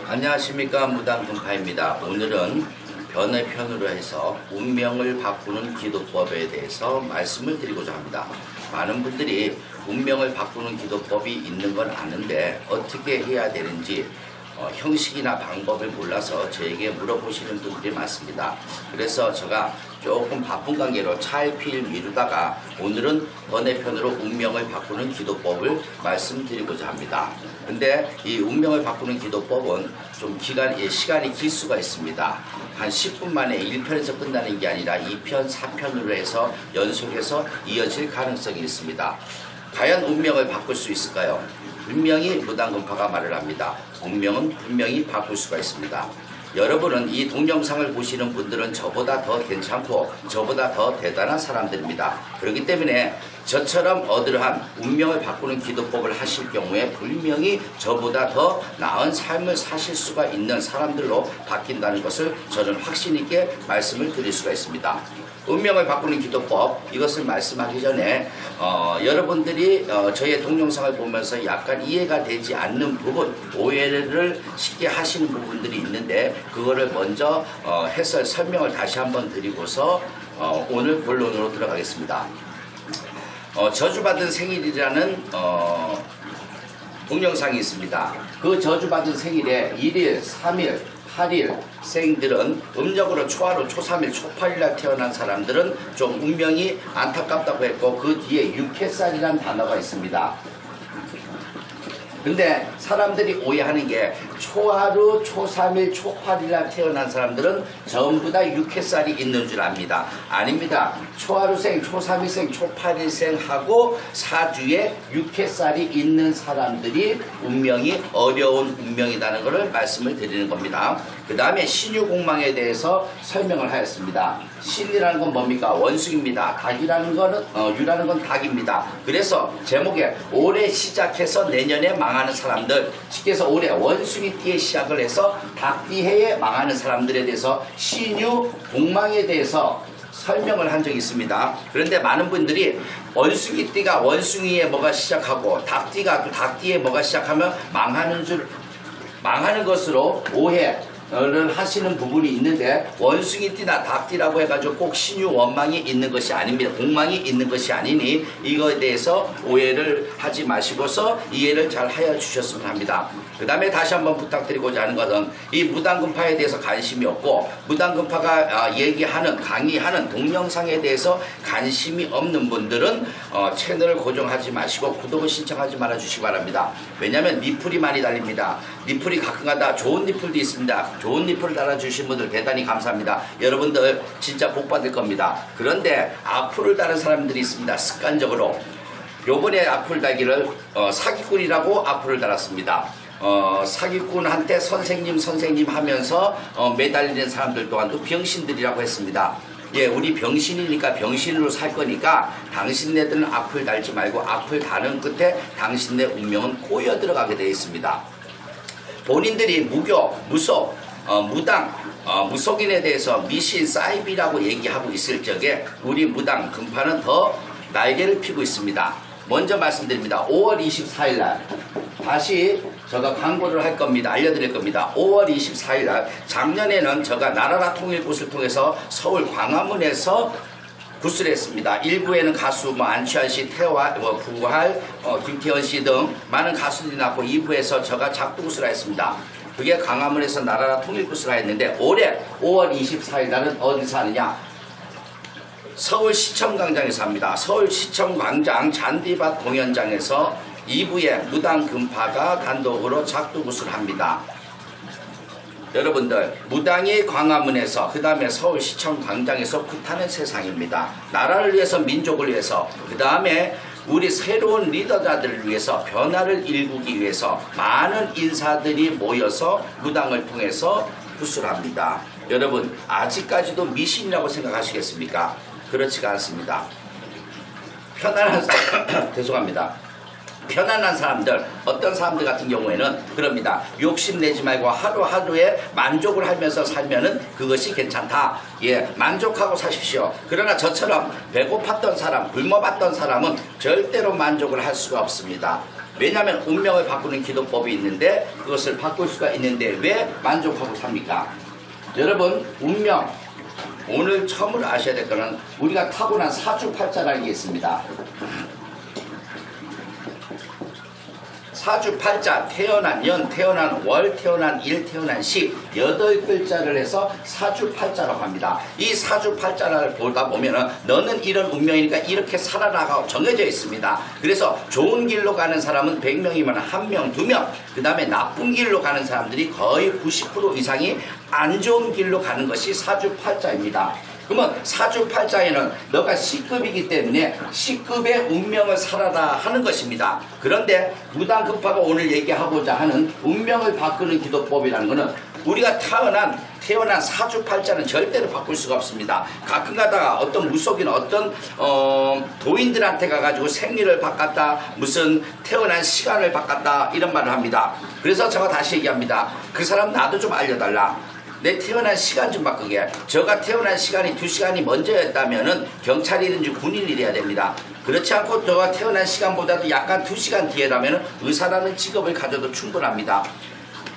안녕하십니까, 무당분파입니다. 오늘은 변의 편으로 해서 운명을 바꾸는 기도법에 대해서 말씀을 드리고자 합니다. 많은 분들이 운명을 바꾸는 기도법이 있는 건 아는데 어떻게 해야 되는지 형식이나 방법을 몰라서 저에게 물어보시는 분들이 많습니다. 그래서 제가 조금 바쁜 관계로 차일피일 미루다가 오늘은 번외편으로 운명을 바꾸는 기도법을 말씀드리고자 합니다. 근데 이 운명을 바꾸는 기도법은 좀 시간이 길 수가 있습니다. 한 10분 만에 1편에서 끝나는 게 아니라 2편, 4편으로 해서 연속해서 이어질 가능성이 있습니다. 과연 운명을 바꿀 수 있을까요? 분명히 무당분파가 말을 합니다. 운명은 분명히 바꿀 수가 있습니다. 여러분은 이 동영상을 보시는 분들은 저보다 더 괜찮고 저보다 더 대단한 사람들입니다. 그렇기 때문에 저처럼 어떠한 운명을 바꾸는 기도법을 하실 경우에 분명히 저보다 더 나은 삶을 사실 수가 있는 사람들로 바뀐다는 것을 저는 확신 있게 말씀을 드릴 수가 있습니다. 운명을 바꾸는 기도법, 이것을 말씀하기 전에 여러분들이 저의 동영상을 보면서 약간 이해가 되지 않는 부분, 오해를 쉽게 하시는 부분들이 있는데 그거를 먼저 설명을 다시 한번 드리고서 오늘 본론으로 들어가겠습니다. 저주받은 생일이라는 동영상이 있습니다. 그 저주받은 생일에 1일, 3일, 8일 생들은 음력으로 초하루, 초3일, 초8일날 태어난 사람들은 좀 운명이 안타깝다고 했고 그 뒤에 육해살이라는 단어가 있습니다. 근데 사람들이 오해하는 게 초하루, 초3일, 초8일날 태어난 사람들은 전부 다 육해살이 있는 줄 압니다. 아닙니다. 초하루생, 초3일생, 초8일생하고 사주에 육해살이 있는 사람들이 운명이 어려운 운명이라는 것을 말씀을 드리는 겁니다. 그 다음에 신유공망에 대해서 설명을 하였습니다. 신이라는 건 뭡니까? 원숭입니다. 닭이라는 거는 유라는 건 닭입니다. 그래서 제목에 올해 시작해서 내년에 망하는 사람들, 쉽게 해서 올해 원숭이띠에 시작을 해서 닭띠해에 망하는 사람들에 대해서 신유 공망에 대해서 설명을 한 적이 있습니다. 그런데 많은 분들이 원숭이띠가 원숭이에 뭐가 시작하고 닭띠가 또 닭띠에 뭐가 시작하면 망하는 것으로 오해를 하시는 부분이 있는데 원숭이띠나 닭띠라고 해가지고 꼭 신유 원망이 있는 것이 아닙니다. 공망이 있는 것이 아니니 이거에 대해서 오해를 하지 마시고서 이해를 잘 하여 주셨으면 합니다. 그 다음에 다시 한번 부탁드리고자 하는 것은 이 무당금파에 대해서 관심이 없고 무당금파가 얘기하는 강의하는 동영상에 대해서 관심이 없는 분들은 채널을 고정하지 마시고 구독을 신청하지 말아 주시기 바랍니다. 왜냐하면 리플이 많이 달립니다. 리플이 가끔가다 좋은 리플도 있습니다. 좋은 리플을 달아주신 분들 대단히 감사합니다. 여러분들 진짜 복 받을 겁니다. 그런데 악플을 다는 사람들이 있습니다. 습관적으로 요번에 악플 달기를 사기꾼이라고 악플을 달았습니다. 사기꾼한테 선생님 하면서 매달리는 사람들 또한도 병신들이라고 했습니다. 예, 우리 병신이니까 병신으로 살 거니까 당신네들은 악플 달지 말고 악플 다는 끝에 당신네 운명은 꼬여 들어가게 되어 있습니다. 본인들이 무교, 무속, 무당, 무속인에 대해서 미신, 사이비라고 얘기하고 있을 적에 우리 무당, 금파는 더 날개를 피고 있습니다. 먼저 말씀드립니다. 5월 24일 날 다시 제가 광고를 할 겁니다. 알려드릴 겁니다. 5월 24일 날 작년에는 제가 나라라 통일굿을 통해서 서울 광화문에서 굿을 했습니다. 1부에는 가수 안치환 씨, 태화, 부활, 김태현 씨 등 많은 가수들이 나왔고 2부에서 제가 작두굿을 했습니다. 그게 광화문에서 나라라 통일굿을 했는데 올해 5월 24일 날은 어디서 하느냐? 서울시청광장에서 합니다. 서울시청광장 잔디밭 공연장에서 2부에 무당금파가 단독으로 작두굿을 합니다. 여러분들 무당이 광화문에서 그 다음에 서울시청광장에서 굿하는 세상입니다. 나라를 위해서 민족을 위해서 그 다음에 우리 새로운 리더자들을 위해서 변화를 일구기 위해서 많은 인사들이 모여서 무당을 통해서 굿을 합니다. 여러분 아직까지도 미신이라고 생각하시겠습니까? 그렇지가 않습니다. 죄송합니다. 편안한 사람들, 어떤 사람들 같은 경우에는 그럽니다. 욕심내지 말고 하루하루에 만족을 하면서 살면은 그것이 괜찮다. 예, 만족하고 사십시오. 그러나 저처럼 배고팠던 사람, 굶어봤던 사람은 절대로 만족을 할 수가 없습니다. 왜냐하면 운명을 바꾸는 기도법이 있는데 그것을 바꿀 수가 있는데 왜 만족하고 삽니까? 여러분 운명 오늘 처음으로 아셔야 될 거는 우리가 타고난 사주팔자라는 게 있습니다. 사주팔자 태어난 년, 태어난 월, 태어난 일, 태어난 시 8글자를 해서 사주팔자라고 합니다. 이 사주팔자를 보다 보면은 너는 이런 운명이니까 이렇게 살아나가고 정해져 있습니다. 그래서 좋은 길로 가는 사람은 100명이면 1명, 2명 그 다음에 나쁜 길로 가는 사람들이 거의 90% 이상이 안 좋은 길로 가는 것이 사주팔자입니다. 그러면 사주팔자에는 너가 C급이기 때문에 C급의 운명을 살아라 하는 것입니다. 그런데 무당급파가 오늘 얘기하고자 하는 운명을 바꾸는 기도법이라는 것은 우리가 태어난 사주팔자는 절대로 바꿀 수가 없습니다. 가끔 가다가 어떤 무속인 어떤 도인들한테 가가지고 생일을 바꿨다 무슨 태어난 시간을 바꿨다 이런 말을 합니다. 그래서 제가 다시 얘기합니다. 그 사람 나도 좀 알려달라. 내 태어난 시간 좀 바꾸게. 저가 태어난 시간이 2시간이 먼저였다면은 경찰이든지 군인이 돼야 됩니다. 그렇지 않고 저가 태어난 시간보다도 약간 2시간 뒤에라면은 의사라는 직업을 가져도 충분합니다.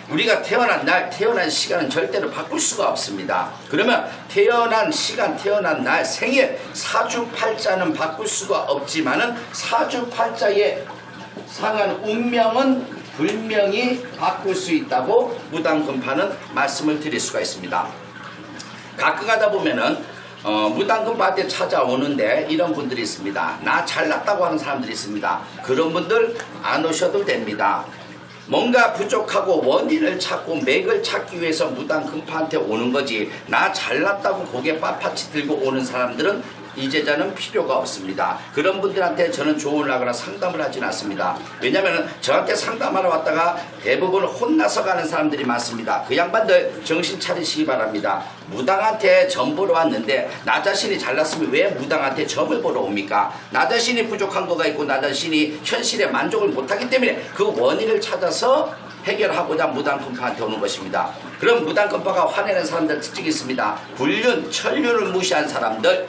우리가 태어난 날, 태어난 시간은 절대로 바꿀 수가 없습니다. 그러면 태어난 시간, 태어난 날, 생일, 사주팔자는 바꿀 수가 없지만은 사주팔자에 상한 운명은 불명이 바꿀 수 있다고 무당금파는 말씀을 드릴 수가 있습니다. 가끔 가다 보면은 무당금파한테 찾아오는데 이런 분들이 있습니다. 나 잘났다고 하는 사람들이 있습니다. 그런 분들 안 오셔도 됩니다. 뭔가 부족하고 원인을 찾고 맥을 찾기 위해서 무당금파한테 오는 거지 나 잘났다고 고개 빳빳이 들고 오는 사람들은 이제자는 필요가 없습니다. 그런 분들한테 저는 조언을 하거나 상담을 하진 않습니다. 왜냐하면 저한테 상담하러 왔다가 대부분 혼나서 가는 사람들이 많습니다. 그 양반들 정신 차리시기 바랍니다. 무당한테 점 보러 왔는데 나 자신이 잘났으면 왜 무당한테 점을 보러 옵니까? 나 자신이 부족한 거가 있고 나 자신이 현실에 만족을 못하기 때문에 그 원인을 찾아서 해결하고자 무당금파한테 오는 것입니다. 그럼 무당금파가 화내는 사람들 특징이 있습니다. 불륜, 천륜을 무시한 사람들,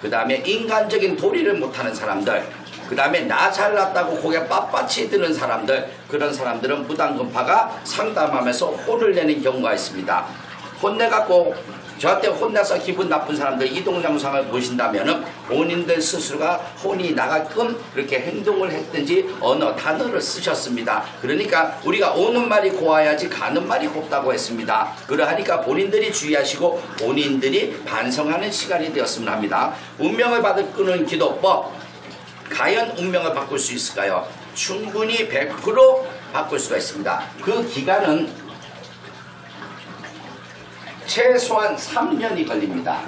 그 다음에 인간적인 도리를 못하는 사람들, 그 다음에 나 잘났다고 고개 빳빳이 드는 사람들, 그런 사람들은 무당금파가 상담하면서 혼을 내는 경우가 있습니다. 혼내갖고 저한테 혼나서 기분 나쁜 사람들 이동영상을 보신다면 본인들 스스로가 혼이 나가끔 그렇게 행동을 했든지 언어 단어를 쓰셨습니다. 그러니까 우리가 오는 말이 고와야지 가는 말이 곱다고 했습니다. 그러하니까 본인들이 주의하시고 본인들이 반성하는 시간이 되었으면 합니다. 운명을 바꾸는 기도법, 과연 운명을 바꿀 수 있을까요? 충분히 100% 바꿀 수가 있습니다. 그 기간은 최소한 3년이 걸립니다.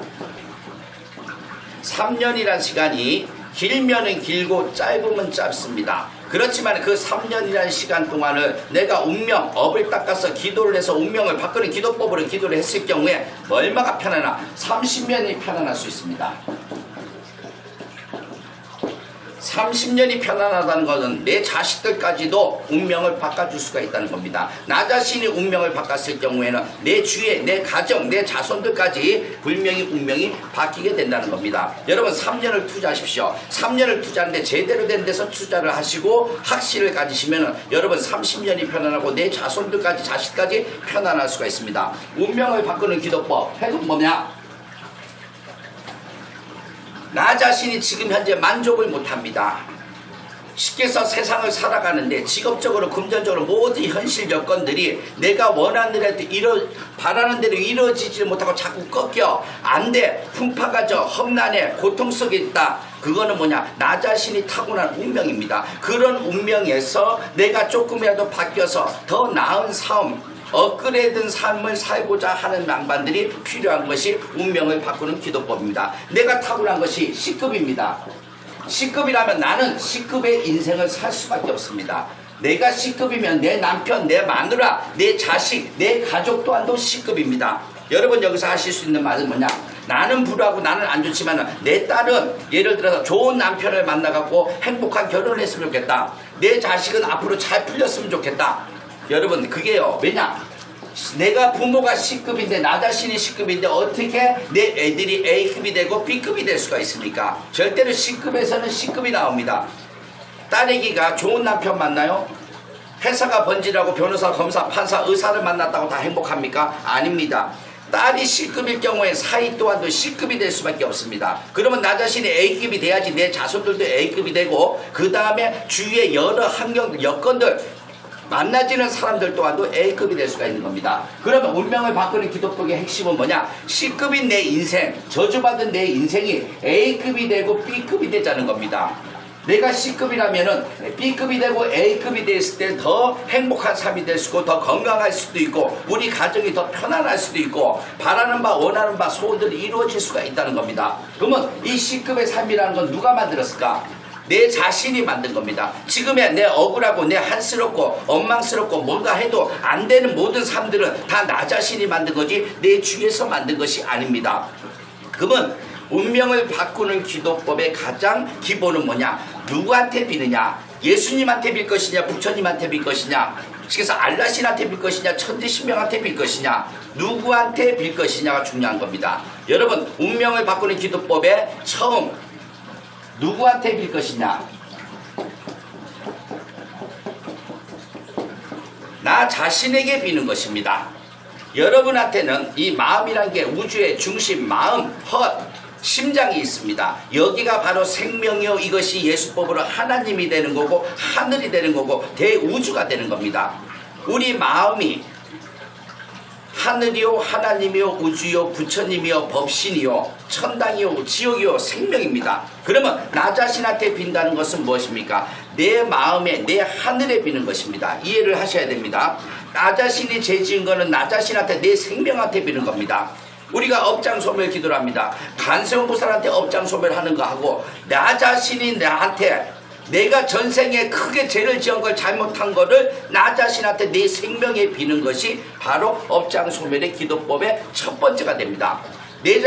3년이란 시간이 길면은 길고 짧으면 짧습니다. 그렇지만 그 3년이라는 시간 동안을 내가 운명, 업을 닦아서 기도를 해서 운명을 바꾸는 기도법으로 기도를 했을 경우에 얼마가 편하나? 30년이 편안할 수 있습니다. 30년이 편안하다는 것은 내 자식들까지도 운명을 바꿔줄 수가 있다는 겁니다. 나 자신이 운명을 바꿨을 경우에는 내 주위에 내 가정, 내 자손들까지 불명이 운명이 바뀌게 된다는 겁니다. 여러분 3년을 투자하십시오. 3년을 투자하는데 제대로 된 데서 투자를 하시고 확신을 가지시면 여러분 30년이 편안하고 내 자손들까지 자식까지 편안할 수가 있습니다. 운명을 바꾸는 기도법, 핵은 뭐냐? 나 자신이 지금 현재 만족을 못합니다. 쉽게 해서 세상을 살아가는데 직업적으로 금전적으로 모든 현실 여건들이 내가 원하는 대로 바라는 대로 이루어지지 못하고 자꾸 꺾여 안돼 풍파가 져 험난해 고통 속에 있다. 그거는 뭐냐? 나 자신이 타고난 운명입니다. 그런 운명에서 내가 조금이라도 바뀌어서 더 나은 삶, 업그레이드된 삶을 살고자 하는 양반들이 필요한 것이 운명을 바꾸는 기도법입니다. 내가 타고난 것이 C급입니다. C급이라면 나는 C급의 인생을 살 수밖에 없습니다. 내가 C급이면 내 남편, 내 마누라, 내 자식, 내 가족 또한도 C급입니다. 여러분 여기서 하실 수 있는 말은 뭐냐? 나는 불우하고 나는 안 좋지만 내 딸은 예를 들어서 좋은 남편을 만나갖고 행복한 결혼을 했으면 좋겠다. 내 자식은 앞으로 잘 풀렸으면 좋겠다. 여러분 그게요. 왜냐? 내가 부모가 C급인데 나 자신이 C급인데 어떻게 내 애들이 A급이 되고 B급이 될 수가 있습니까? 절대로 C급에서는 C급이 나옵니다. 딸애기가 좋은 남편 만나요? 회사가 번지라고 변호사, 검사, 판사, 의사를 만났다고 다 행복합니까? 아닙니다. 딸이 C급일 경우에 사위 또한도 C급이 될 수밖에 없습니다. 그러면 나 자신이 A급이 돼야지 내 자손들도 A급이 되고 그 다음에 주위의 여러 환경, 여건들 만나지는 사람들 또한도 A급이 될 수가 있는 겁니다. 그러면 운명을 바꾸는 기독교의 핵심은 뭐냐? C급인 내 인생, 저주받은 내 인생이 A급이 되고 B급이 되자는 겁니다. 내가 C급이라면은 B급이 되고 A급이 됐을 때 더 행복한 삶이 될 수 있고 더 건강할 수도 있고 우리 가정이 더 편안할 수도 있고 바라는 바 원하는 바 소원들이 이루어질 수가 있다는 겁니다. 그러면 이 C급의 삶이라는 건 누가 만들었을까? 내 자신이 만든 겁니다. 지금의 내 억울하고 내 한스럽고 엉망스럽고 뭔가 해도 안 되는 모든 삶들은 다 나 자신이 만든 거지 내 주위에서 만든 것이 아닙니다. 그러면 운명을 바꾸는 기도법의 가장 기본은 뭐냐? 누구한테 비느냐? 예수님한테 빌 것이냐? 부처님한테 빌 것이냐? 그래서 알라신한테 빌 것이냐? 천지신명한테 빌 것이냐? 누구한테 빌 것이냐가 중요한 겁니다. 여러분 운명을 바꾸는 기도법의 처음 누구한테 빌 것이냐? 나 자신에게 비는 것입니다. 여러분한테는 이 마음이란 게 우주의 중심, 마음, 헛, 심장이 있습니다. 여기가 바로 생명이요 이것이 예수법으로 하나님이 되는 거고 하늘이 되는 거고 대우주가 되는 겁니다. 우리 마음이 하늘이요 하나님이요 우주요 부처님이요 법신이요 천당이요 지옥이요 생명입니다. 그러면 나 자신한테 빈다는 것은 무엇입니까? 내 마음에 내 하늘에 비는 것입니다. 이해를 하셔야 됩니다. 나 자신이 죄 지은 거는 나 자신한테 내 생명한테 비는 겁니다. 우리가 업장소멸 기도를 합니다. 간세음보살한테 업장소멸 하는 거 하고 나 자신이 나한테 내가 전생에 크게 죄를 지은 걸 잘못한 거를 나 자신한테 내 생명에 비는 것이 바로 업장소멸의 기도법의 첫 번째가 됩니다. 내